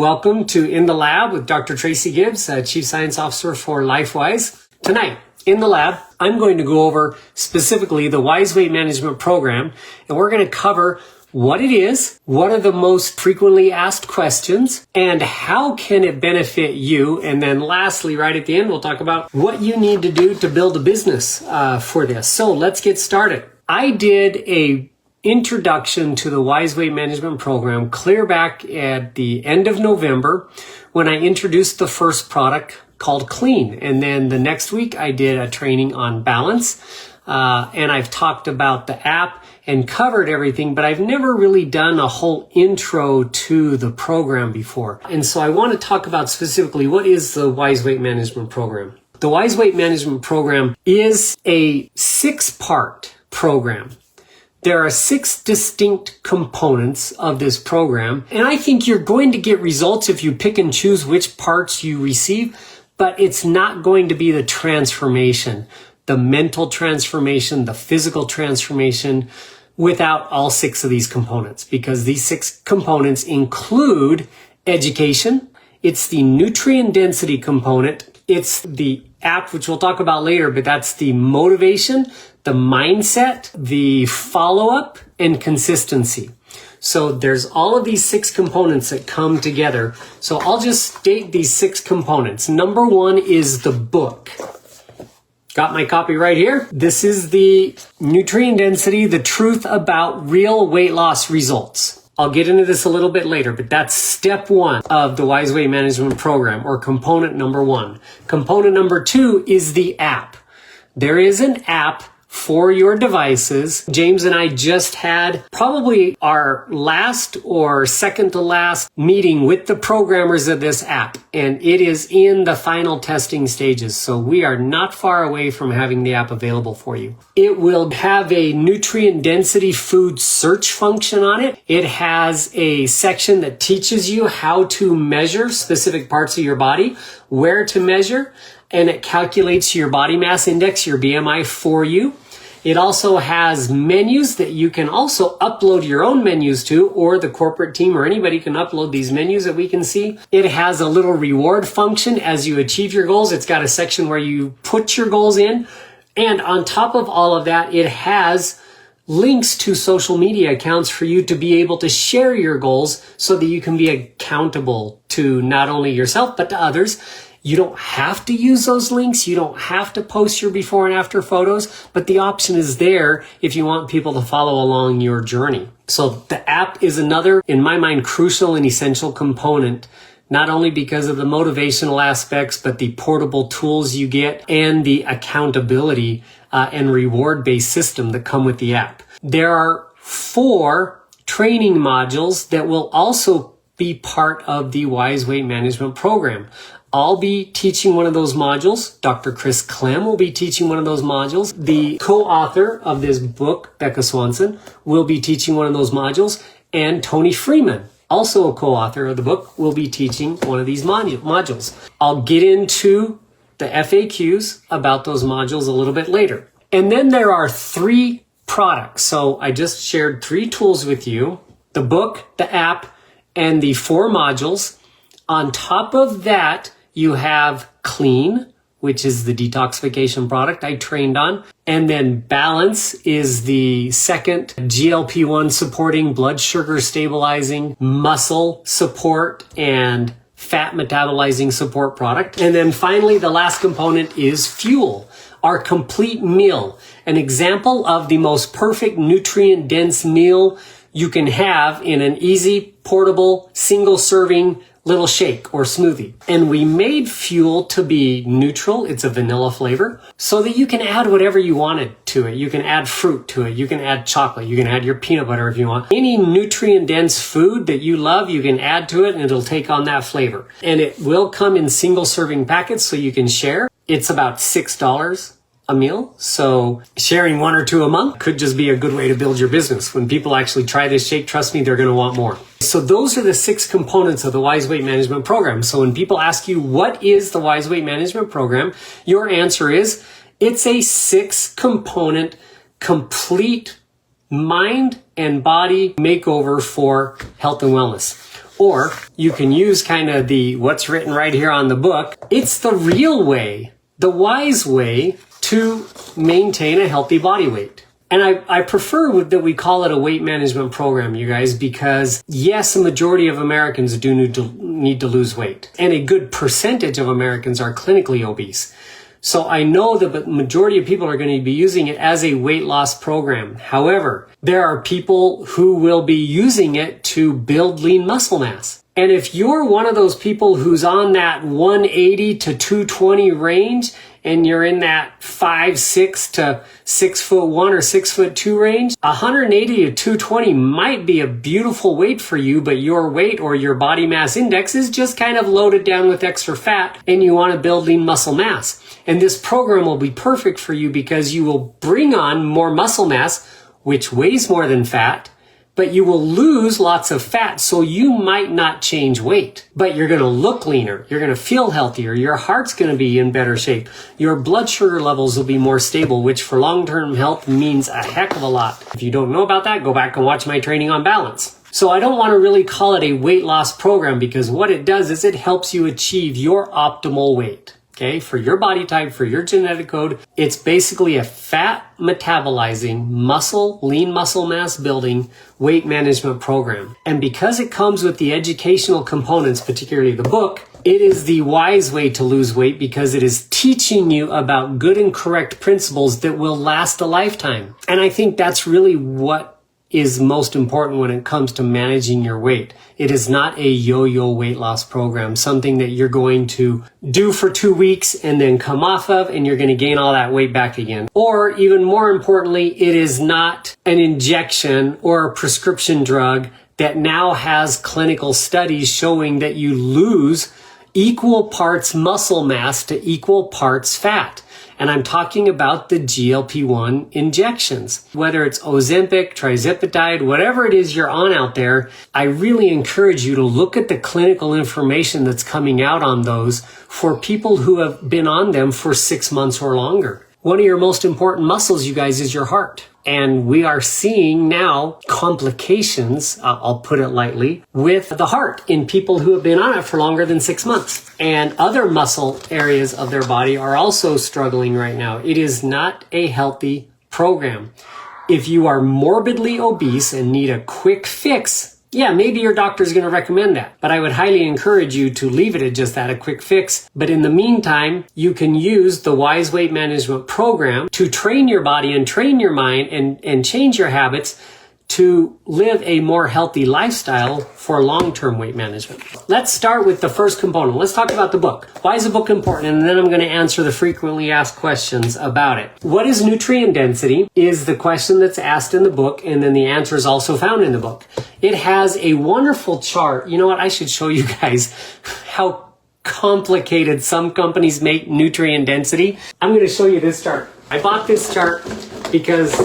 Welcome to In the Lab with Dr. Tracy Gibbs, Chief Science Officer for LifeWise. Tonight, in the lab, I'm going to go over specifically the Wise Weight Management Program, and we're going to cover what it is, what are the most frequently asked questions, and how can it benefit you. And then lastly, right at the end, we'll talk about what you need to do to build a business for this. So let's get started. I did a introduction to the Wise Weight Management Program clear back at the end of November when I introduced the first product called Clean. And then the next week I did a training on balance. And I've talked about the app and covered everything, but I've never really done a whole intro to the program before. And so I want to talk about specifically what is the Wise Weight Management Program. The Wise Weight Management Program is a 6-part program. There are 6 distinct components of this program, and I think you're going to get results if you pick and choose which parts you receive, but it's not going to be the transformation, the mental transformation, the physical transformation without all 6 of these components, because these 6 components include education, it's the nutrient density component, it's the app, which we'll talk about later, but that's the motivation, the mindset, the follow-up, and consistency. So there's all of these 6 components that come together. So I'll just state these 6 components. Number 1 is the book. Got my copy right here. This is the nutrient density, the truth about real weight loss results. I'll get into this a little bit later, but that's step 1 of the Wise Weight Management Program, or component number 1. Component number 2 is the app. There is an app for your devices. James and I just had probably our last or second to last meeting with the programmers of this app, and it is in the final testing stages. So we are not far away from having the app available for you. It will have a nutrient density food search function on it. It has a section that teaches you how to measure specific parts of your body, where to measure, and it calculates your body mass index, your BMI, for you. It also has menus that you can also upload your own menus to, or the corporate team or anybody can upload these menus that we can see. It has a little reward function as you achieve your goals. It's got a section where you put your goals in. And on top of all of that, it has links to social media accounts for you to be able to share your goals so that you can be accountable to not only yourself, but to others. You don't have to use those links. You don't have to post your before and after photos, but the option is there if you want people to follow along your journey. So the app is another, in my mind, crucial and essential component, not only because of the motivational aspects, but the portable tools you get and the accountability and reward-based system that come with the app. There are 4 training modules that will also be part of the Wise Weight Management Program. I'll be teaching one of those modules. Dr. Chris Clem will be teaching one of those modules. The co-author of this book, Becca Swanson, will be teaching one of those modules. And Tony Freeman, also a co-author of the book, will be teaching one of these modules. I'll get into the FAQs about those modules a little bit later. And then there are 3 products. So I just shared 3 tools with you: the book, the app, and the 4 modules. On top of that, you have Clean, which is the detoxification product I trained on. And then Balance is the second GLP-1 supporting, blood sugar stabilizing, muscle support, and fat metabolizing support product. And then finally, the last component is Fuel, our complete meal, an example of the most perfect nutrient dense meal you can have in an easy, portable, single serving little shake or smoothie. And we made Fuel to be neutral. It's a vanilla flavor so that you can add whatever you wanted to it. You can add fruit to it. You can add chocolate. You can add your peanut butter if you want. Any nutrient dense food that you love, you can add to it and it'll take on that flavor. And it will come in single serving packets so you can share. It's about $6 a meal. So sharing 1 or 2 a month could just be a good way to build your business. When people actually try this shake, trust me, they're going to want more. So those are the 6 components of the Wise Weight Management Program. So when people ask you, what is the Wise Weight Management Program? Your answer is, it's a 6-component, complete mind and body makeover for health and wellness. Or you can use kind of what's written right here on the book. It's the real way, the wise way to maintain a healthy body weight. And I prefer that we call it a weight management program, you guys, because yes, a majority of Americans do need to lose weight. And a good percentage of Americans are clinically obese. So I know that the majority of people are going to be using it as a weight loss program. However, there are people who will be using it to build lean muscle mass. And if you're one of those people who's on that 180 to 220 range, and you're in that 5'6" to 6'1" or 6'2" range, 180 to 220 might be a beautiful weight for you, but your weight or your body mass index is just kind of loaded down with extra fat and you want to build lean muscle mass. And this program will be perfect for you because you will bring on more muscle mass, which weighs more than fat, but you will lose lots of fat, so you might not change weight. But you're going to look leaner, you're going to feel healthier, your heart's going to be in better shape, your blood sugar levels will be more stable, which for long-term health means a heck of a lot. If you don't know about that, go back and watch my training on balance. So I don't want to really call it a weight loss program because what it does is it helps you achieve your optimal weight. Okay, for your body type, for your genetic code, it's basically a fat metabolizing, lean muscle mass building weight management program. And because it comes with the educational components, particularly the book, it is the wise way to lose weight because it is teaching you about good and correct principles that will last a lifetime. And I think that's really what is most important when it comes to managing your weight. It is not a yo-yo weight loss program, something that you're going to do for 2 weeks and then come off of and you're going to gain all that weight back again. Or even more importantly, it is not an injection or a prescription drug that now has clinical studies showing that you lose equal parts muscle mass to equal parts fat. And I'm talking about the GLP-1 injections. Whether it's Ozempic, Trizipatide, whatever it is you're on out there, I really encourage you to look at the clinical information that's coming out on those for people who have been on them for 6 months or longer. One of your most important muscles, you guys, is your heart. And we are seeing now complications, I'll put it lightly, with the heart in people who have been on it for longer than 6 months. And other muscle areas of their body are also struggling right now. It is not a healthy program. If you are morbidly obese and need a quick fix, yeah, maybe your doctor's going to recommend that. But I would highly encourage you to leave it at just that, a quick fix. But in the meantime, you can use the Wise Weight Management Program to train your body and train your mind and change your habits to live a more healthy lifestyle for long-term weight management. Let's start with the first component. Let's talk about the book. Why is the book important? And then I'm going to answer the frequently asked questions about it. What is nutrient density is the question that's asked in the book, and then the answer is also found in the book. It has a wonderful chart. You know what? I should show you guys how complicated some companies make nutrient density. I'm going to show you this chart. I bought this chart because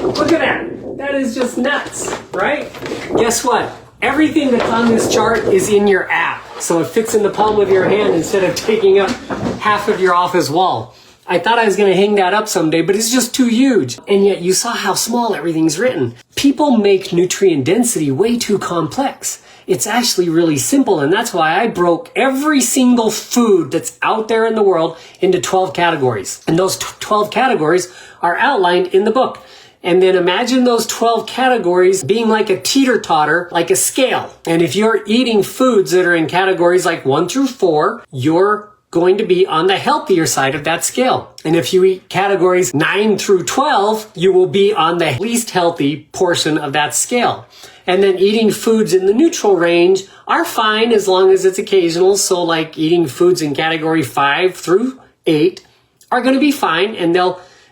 look at that. That is just nuts, right? Guess what? Everything that's on this chart is in your app. So it fits in the palm of your hand instead of taking up half of your office wall. I thought I was going to hang that up someday, but it's just too huge. And yet you saw how small everything's written. People make nutrient density way too complex. It's actually really simple, and that's why I broke every single food that's out there in the world into 12 categories. And those 12 categories are outlined in the book. And then imagine those 12 categories being like a teeter-totter, like a scale. And if you're eating foods that are in categories like 1 through 4, you're going to be on the healthier side of that scale. And if you eat categories 9 through 12, you will be on the least healthy portion of that scale. And then eating foods in the neutral range are fine as long as it's occasional. So like eating foods in category 5 through 8 are going to be fine, and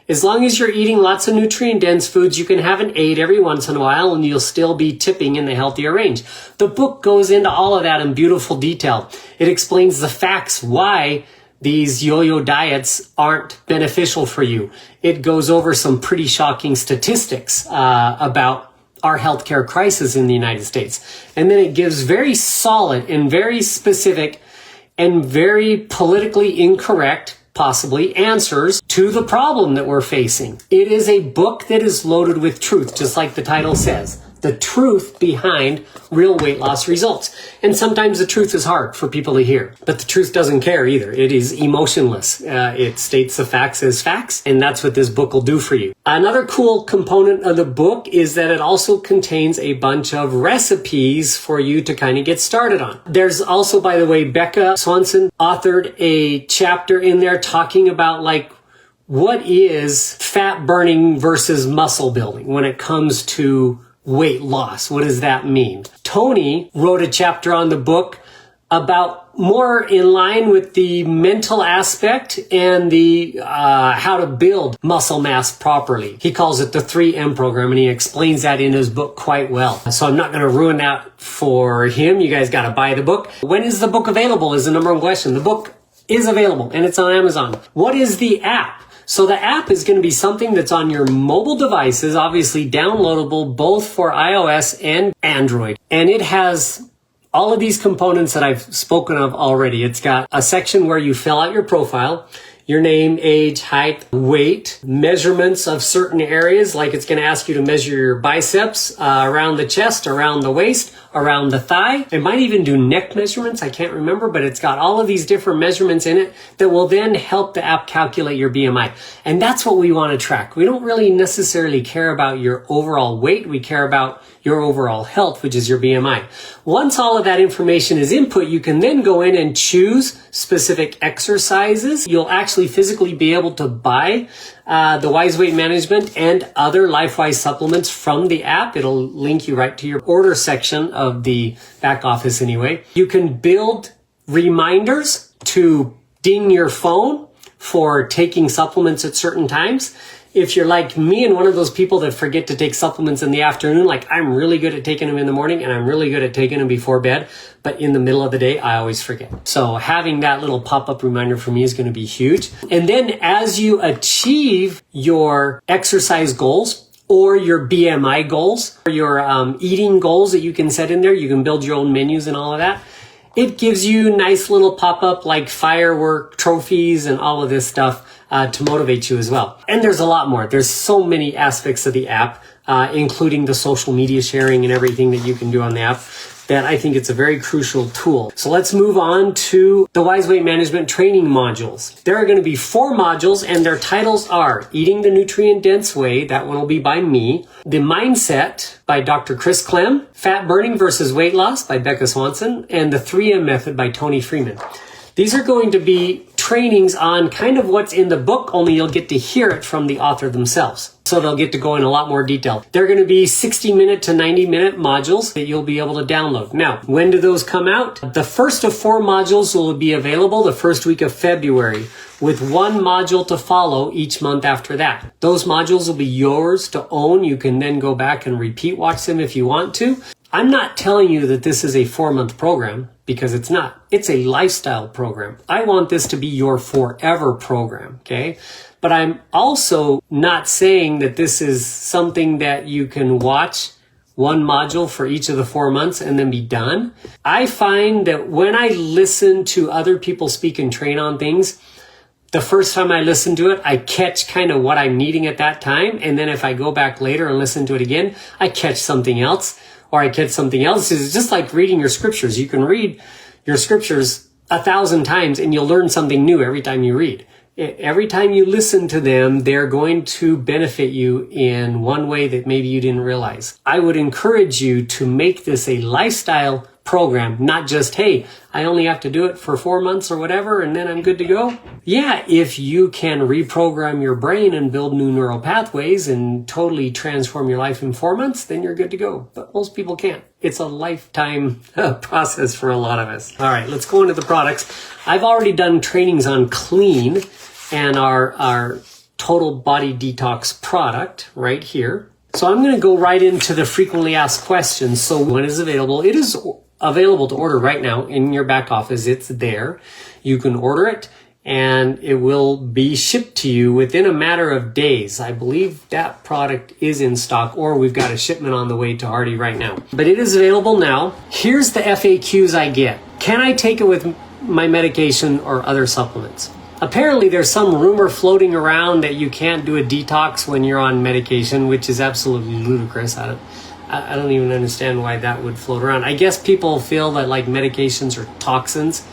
as long as you're eating lots of nutrient-dense foods, you can have an 8 every once in a while and you'll still be tipping in the healthier range. The book goes into all of that in beautiful detail. It explains the facts why these yo-yo diets aren't beneficial for you. It goes over some pretty shocking statistics about our healthcare crisis in the United States. And then it gives very solid and very specific and very politically incorrect possibly answers to the problem that we're facing. It is a book that is loaded with truth, just like the title says. the truth behind real weight loss results. And sometimes the truth is hard for people to hear, but the truth doesn't care either. It is emotionless. It states the facts as facts, and that's what this book will do for you. Another cool component of the book is that it also contains a bunch of recipes for you to kind of get started on. There's also, by the way, Becca Swanson authored a chapter in there talking about like what is fat burning versus muscle building when it comes to weight loss. What does that mean? Tony wrote a chapter on the book about more in line with the mental aspect and the how to build muscle mass properly. He calls it the 3M program, and he explains that in his book quite well. So I'm not going to ruin that for him. You guys got to buy the book. When is the book available is the number one question. The book is available and it's on Amazon. What is the app? So the app is going to be something that's on your mobile devices, obviously downloadable both for iOS and Android. And it has all of these components that I've spoken of already. It's got a section where you fill out your profile, your name, age, height, weight, measurements of certain areas, like it's going to ask you to measure your biceps around the chest, around the waist, around the thigh. It might even do neck measurements. I can't remember, but it's got all of these different measurements in it that will then help the app calculate your BMI. And that's what we want to track. We don't really necessarily care about your overall weight. We care about your overall health, which is your BMI. Once all of that information is input, you can then go in and choose specific exercises. You'll actually physically be able to buy the Wise Weight Management and other LifeWise supplements from the app. It'll link you right to your order section of the back office anyway. You can build reminders to ding your phone for taking supplements at certain times. If you're like me and one of those people that forget to take supplements in the afternoon, like I'm really good at taking them in the morning and I'm really good at taking them before bed, but in the middle of the day, I always forget. So having that little pop-up reminder for me is going to be huge. And then as you achieve your exercise goals or your BMI goals, or your eating goals that you can set in there, you can build your own menus and all of that. It gives you nice little pop-up like firework trophies and all of this stuff to motivate you as well. And there's a lot more. There's so many aspects of the app, including the social media sharing and everything that you can do on the app, that I think it's a very crucial tool. So let's move on to the Wise Weight Management training modules. There are going to be 4 modules, and their titles are Eating the Nutrient-Dense Way, that one will be by me, The Mindset by Dr. Chris Clem, Fat Burning versus Weight Loss by Becca Swanson, and The 3M Method by Tony Freeman. These are going to be trainings on kind of what's in the book, only you'll get to hear it from the author themselves. So they'll get to go in a lot more detail. They're going to be 60-minute to 90-minute modules that you'll be able to download. Now, when do those come out? The first of 4 modules will be available the first week of February, with 1 module to follow each month after that. Those modules will be yours to own. You can then go back and repeat watch them if you want to. I'm not telling you that this is a 4-month program, because it's not. It's a lifestyle program. I want this to be your forever program, okay? But I'm also not saying that this is something that you can watch 1 module for each of the 4 months and then be done. I find that when I listen to other people speak and train on things, the first time I listen to it, I catch kind of what I'm needing at that time. And then if I go back later and listen to it again, I catch something else. Or I catch something else. It's just like reading your scriptures. You can read your scriptures 1,000 times and you'll learn something new every time you read. Every time you listen to them, they're going to benefit you in one way that maybe you didn't realize. I would encourage you to make this a lifestyle program, not just, hey, I only have to do it for 4 months or whatever, and then I'm good to go. Yeah, if you can reprogram your brain and build new neural pathways and totally transform your life in 4 months, then you're good to go. But most people can't. It's a lifetime process for a lot of us. All right, let's go into the products. I've already done trainings on Clean and our total body detox product right here. So I'm going to go right into the frequently asked questions. So when is it available? It is available to order right now in your back office. It's there. You can order it and it will be shipped to you within a matter of days. I believe that product is in stock, or we've got a shipment on the way to Hardy right now. But it is available now. Here's the FAQs I get. Can I take it with my medication or other supplements? Apparently there's some rumor floating around that you can't do a detox when you're on medication, which is absolutely ludicrous. I don't even understand why that would float around. I guess people feel that like medications are toxins,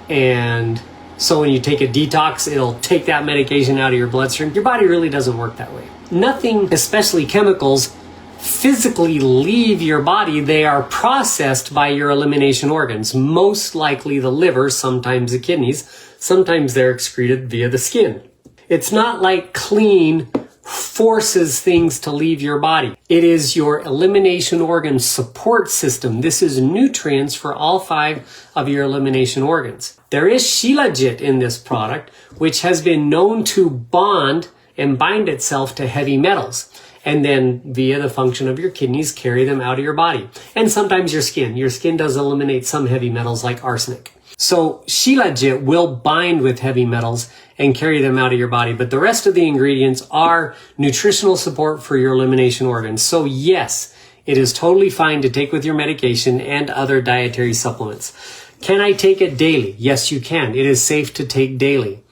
and so when you take a detox, it'll take that medication out of your bloodstream. Your body really doesn't work that way. Nothing, especially chemicals, physically leave your body. They are processed by your elimination organs, most likely the liver, sometimes the kidneys, sometimes they're excreted via the skin. It's not like clean forces things to leave your body. It is your elimination organ support system. This is nutrients for all 5 of your elimination organs. There is Shilajit in this product, which has been known to bond and bind itself to heavy metals, and then via the function of your kidneys carry them out of your body. And sometimes your skin. Your skin does eliminate some heavy metals like arsenic. So Shilajit will bind with heavy metals and carry them out of your body, but the rest of the ingredients are nutritional support for your elimination organs. So yes, it is totally fine to take with your medication and other dietary supplements. Can I take it daily? Yes, you can. It is safe to take daily.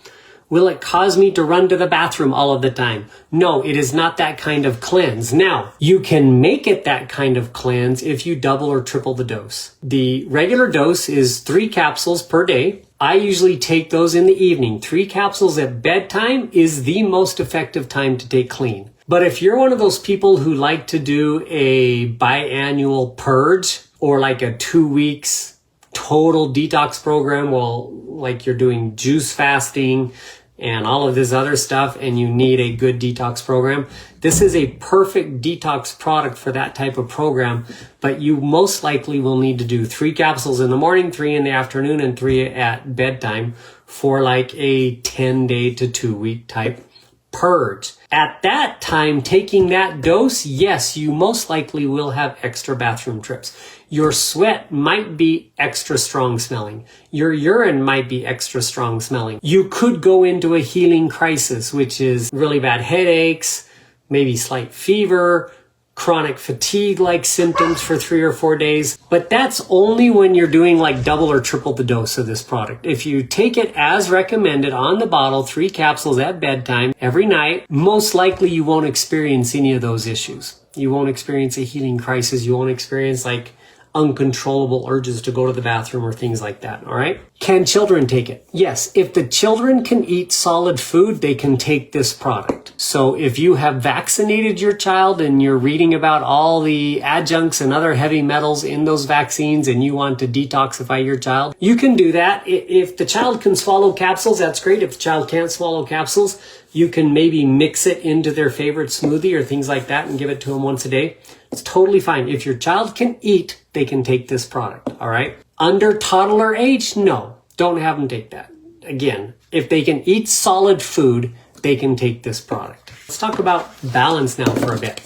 Will it cause me to run to the bathroom all of the time? No, it is not that kind of cleanse. Now, you can make it that kind of cleanse if you double or triple the dose. The regular dose is 3 capsules per day. I usually take those in the evening. 3 capsules at bedtime is the most effective time to take clean. But if you're one of those people who like to do a biannual purge or like a 2 weeks total detox program, well, like you're doing juice fasting and all of this other stuff, and you need a good detox program, this is a perfect detox product for that type of program. But you most likely will need to do 3 capsules in the morning, 3 in the afternoon, and 3 at bedtime for like a 10-day to 2-week type purge. At that time, taking that dose, yes, you most likely will have extra bathroom trips. Your sweat might be extra strong smelling. Your urine might be extra strong smelling. You could go into a healing crisis, which is really bad headaches, maybe slight fever, chronic fatigue-like symptoms for 3 or 4 days. But that's only when you're doing like double or triple the dose of this product. If you take it as recommended on the bottle, 3 capsules at bedtime every night, most likely you won't experience any of those issues. You won't experience a healing crisis. You won't experience like uncontrollable urges to go to the bathroom or things like that. All right. Can children take it? Yes. If the children can eat solid food, they can take this product. So if you have vaccinated your child and you're reading about all the adjuncts and other heavy metals in those vaccines and you want to detoxify your child, you can do that. If the child can swallow capsules, that's great. If the child can't swallow capsules, you can maybe mix it into their favorite smoothie or things like that and give it to them once a day. It's totally fine. If your child can eat, they can take this product. All right. Under toddler age, no, don't have them take that. Again, if they can eat solid food, they can take this product. Let's talk about balance now for a bit.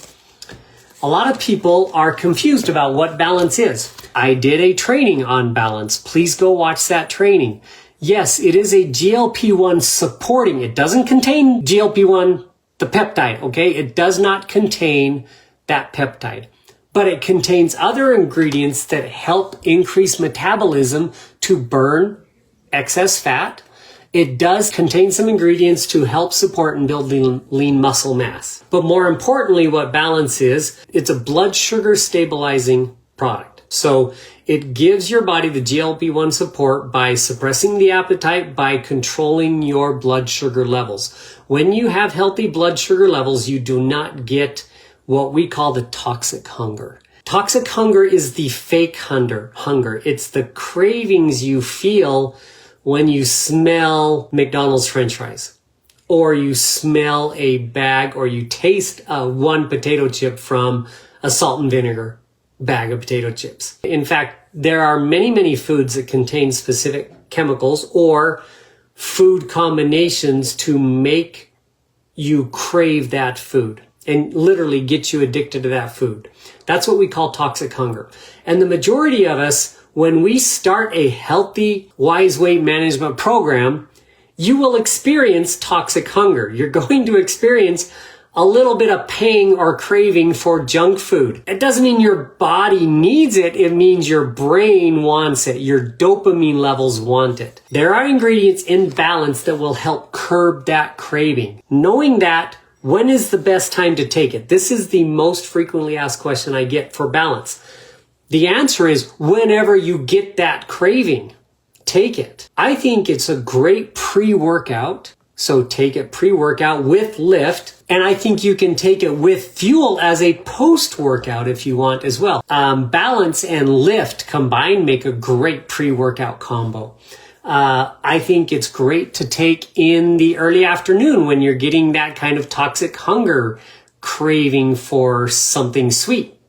A lot of people are confused about what balance is. I did a training on balance. Please go watch that training. Yes, it is a GLP-1 supporting. It doesn't contain GLP-1, the peptide, okay? It does not contain that peptide, but it contains other ingredients that help increase metabolism to burn excess fat. It does contain some ingredients to help support and build lean muscle mass. But more importantly, what balance is, it's a blood sugar stabilizing product. So it gives your body the GLP-1 support by suppressing the appetite, by controlling your blood sugar levels. When you have healthy blood sugar levels, you do not get what we call the toxic hunger. Toxic hunger is the fake hunger. It's the cravings you feel when you smell McDonald's French fries, or you smell a bag, or you taste one potato chip from a salt and vinegar bag of potato chips. In fact, there are many, many foods that contain specific chemicals or food combinations to make you crave that food and literally get you addicted to that food. That's what we call toxic hunger. And the majority of us, when we start a healthy, wise weight management program, you will experience toxic hunger. You're going to experience a little bit of pang or craving for junk food. It doesn't mean your body needs it. It means your brain wants it. Your dopamine levels want it. There are ingredients in balance that will help curb that craving. Knowing that When is the best time to take it? This is the most frequently asked question I get for balance. The answer is whenever you get that craving, take it. I think it's a great pre-workout. So take it pre-workout with lift. And I think you can take it with fuel as a post-workout if you want as well. Balance and lift combined make a great pre-workout combo. I think it's great to take in the early afternoon when you're getting that kind of toxic hunger craving for something sweet.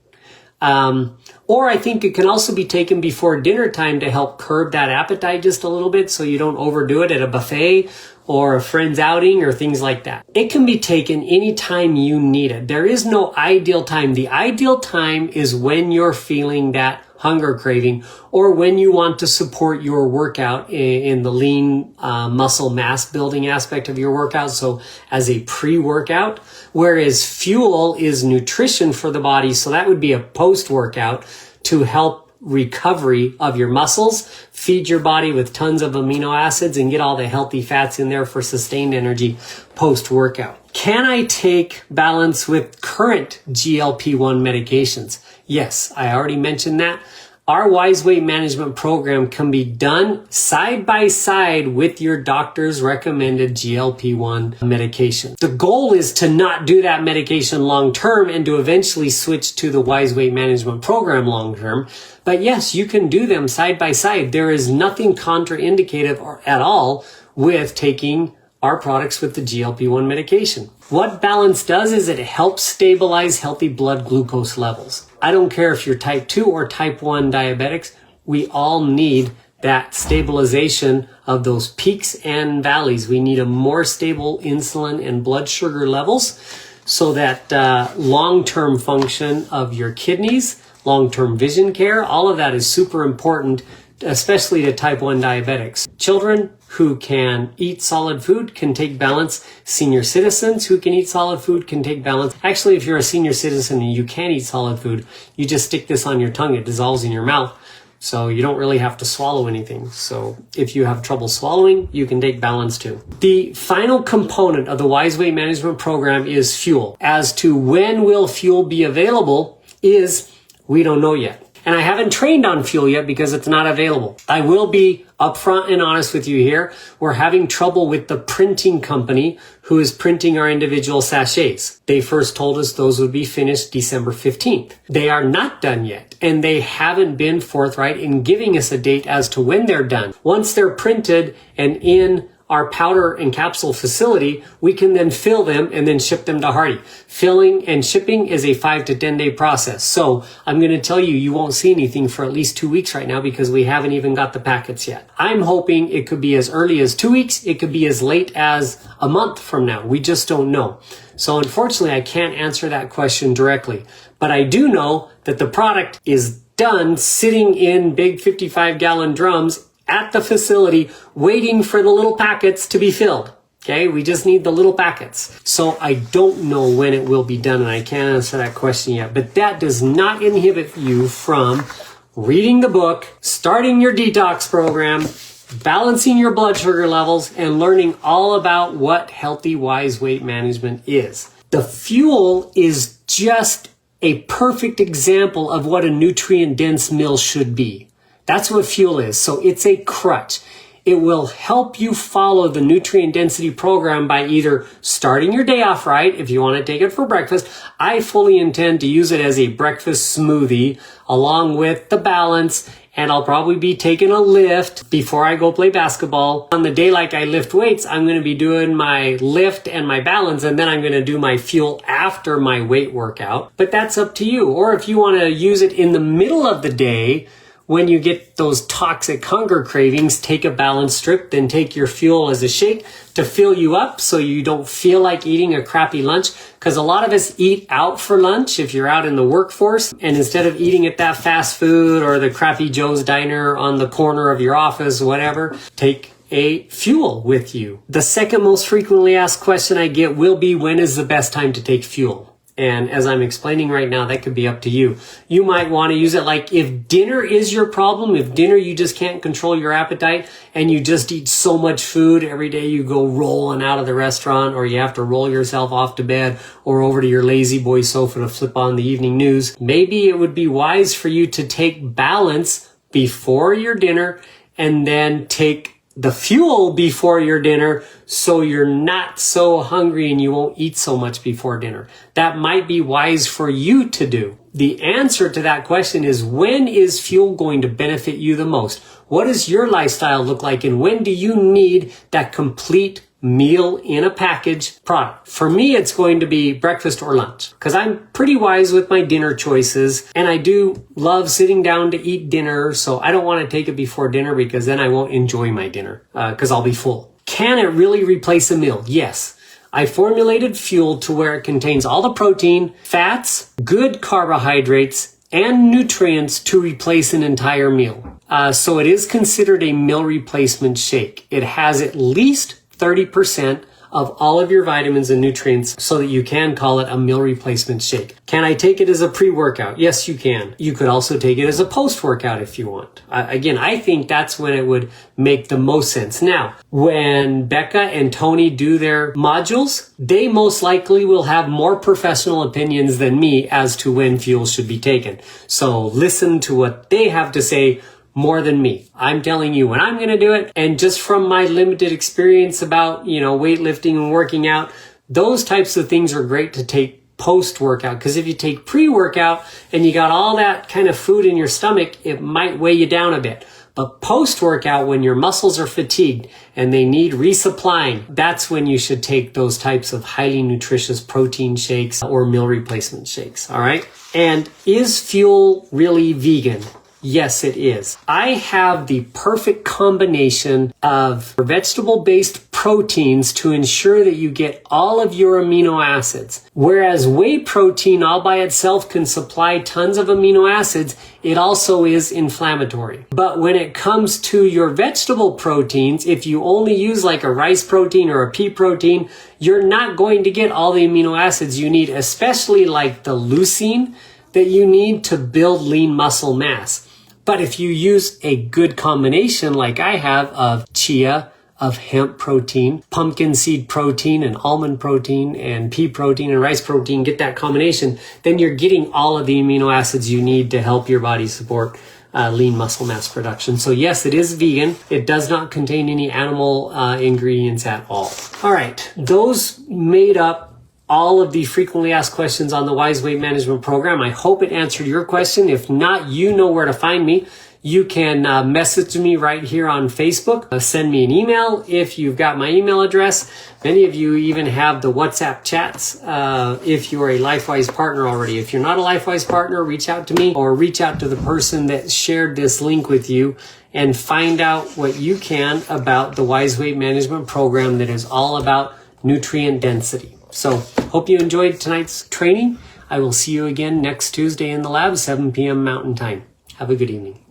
Or I think it can also be taken before dinner time to help curb that appetite just a little bit so you don't overdo it at a buffet or a friend's outing or things like that. It can be taken anytime you need it. There is no ideal time. The ideal time is when you're feeling that hunger craving or when you want to support your workout in the lean muscle mass building aspect of your workout. So as a pre-workout, whereas fuel is nutrition for the body. So that would be a post-workout to help recovery of your muscles, feed your body with tons of amino acids and get all the healthy fats in there for sustained energy post-workout. Can I take balance with current GLP-1 medications? Yes, I already mentioned that. Our Wise Weight Management program can be done side by side with your doctor's recommended GLP-1 medication. The goal is to not do that medication long term and to eventually switch to the Wise Weight Management program long term. But yes, you can do them side by side. There is nothing contraindicative at all with taking our products with the GLP-1 medication. What balance does is it helps stabilize healthy blood glucose levels. I don't care if you're type 2 or type 1 diabetics, we all need that stabilization of those peaks and valleys. We need a more stable insulin and blood sugar levels so that long-term function of your kidneys, long-term vision care, all of that is super important, especially to type 1 diabetics. Children who can eat solid food can take balance. Senior citizens who can eat solid food can take balance. Actually, if you're a senior citizen and you can't eat solid food, you just stick this on your tongue. It dissolves in your mouth. So you don't really have to swallow anything. So if you have trouble swallowing, you can take balance too. The final component of the Wise Weight Management program is fuel. As to when will fuel be available we don't know yet. And I haven't trained on fuel yet because it's not available. I will be upfront and honest with you here. We're having trouble with the printing company who is printing our individual sachets. They first told us those would be finished December 15th. They are not done yet, and they haven't been forthright in giving us a date as to when they're done. Once they're printed and in our powder and capsule facility, we can then fill them and then ship them to Hardy. Filling and shipping is a 5 to 10 day process. So I'm going to tell you, you won't see anything for at least 2 weeks right now because we haven't even got the packets yet. I'm hoping it could be as early as 2 weeks. It could be as late as a month from now. We just don't know. So unfortunately, I can't answer that question directly, but I do know that the product is done sitting in big 55-gallon drums at the facility waiting for the little packets to be filled. Okay, we just need the little packets. So I don't know when it will be done and I can't answer that question yet, but that does not inhibit you from reading the book, starting your detox program, balancing your blood sugar levels, and learning all about what healthy, wise weight management is. The fuel is just a perfect example of what a nutrient-dense meal should be. That's what fuel is. So it's a crutch. It will help you follow the nutrient density program by either starting your day off right, if you want to take it for breakfast. I fully intend to use it as a breakfast smoothie along with the balance, and I'll probably be taking a lift before I go play basketball. On the day like I lift weights, I'm going to be doing my lift and my balance, and then I'm going to do my fuel after my weight workout. But that's up to you. Or if you want to use it in the middle of the day, when you get those toxic hunger cravings, take a balance strip, then take your fuel as a shake to fill you up so you don't feel like eating a crappy lunch. Because a lot of us eat out for lunch if you're out in the workforce. And instead of eating at that fast food or the crappy Joe's Diner on the corner of your office, whatever, take a fuel with you. The second most frequently asked question I get will be, when is the best time to take fuel? And as I'm explaining right now, that could be up to you. You might want to use it like if dinner is your problem, if dinner you just can't control your appetite and you just eat so much food every day you go rolling out of the restaurant, or you have to roll yourself off to bed or over to your lazy boy sofa to flip on the evening news. Maybe it would be wise for you to take balance before your dinner and then take the fuel before your dinner so you're not so hungry and you won't eat so much before dinner. That might be wise for you to do. The answer to that question is, when is fuel going to benefit you the most? What does your lifestyle look like, and when do you need that complete meal in a package product? For me, it's going to be breakfast or lunch, because I'm pretty wise with my dinner choices, and I do love sitting down to eat dinner, so I don't want to take it before dinner because then I won't enjoy my dinner because I'll be full. Can it really replace a meal? Yes. I formulated fuel to where it contains all the protein, fats, good carbohydrates, and nutrients to replace an entire meal. So it is considered a meal replacement shake. It has at least 30% of all of your vitamins and nutrients so that you can call it a meal replacement shake. Can I take it as a pre-workout? Yes, you can. You could also take it as a post-workout if you want. Again, I think that's when it would make the most sense. Now, when Becca and Tony do their modules, they most likely will have more professional opinions than me as to when fuel should be taken. So listen to what they have to say more than me. I'm telling you when I'm going to do it. And just from my limited experience about, weightlifting and working out, those types of things are great to take post-workout. Because if you take pre-workout and you got all that kind of food in your stomach, it might weigh you down a bit. But post-workout, when your muscles are fatigued and they need resupplying, that's when you should take those types of highly nutritious protein shakes or meal replacement shakes. All right. And is fuel really vegan? Yes, it is. I have the perfect combination of vegetable-based proteins to ensure that you get all of your amino acids. Whereas whey protein all by itself can supply tons of amino acids, it also is inflammatory. But when it comes to your vegetable proteins, if you only use like a rice protein or a pea protein, you're not going to get all the amino acids you need, especially like the leucine that you need to build lean muscle mass. But if you use a good combination like I have of chia, of hemp protein, pumpkin seed protein, and almond protein, and pea protein, and rice protein, get that combination, then you're getting all of the amino acids you need to help your body support lean muscle mass production. So yes, it is vegan. It does not contain any animal ingredients at all. All right, those made up all of the frequently asked questions on the Wise Weight Management Program. I hope it answered your question. If not, you know where to find me. You can message me right here on Facebook. Send me an email if you've got my email address. Many of you even have the WhatsApp chats if you're a LifeWise partner already. If you're not a LifeWise partner, reach out to me or reach out to the person that shared this link with you and find out what you can about the Wise Weight Management Program that is all about nutrient density. So hope you enjoyed tonight's training. I will see you again next Tuesday in the lab, 7 p.m. Mountain Time. Have a good evening.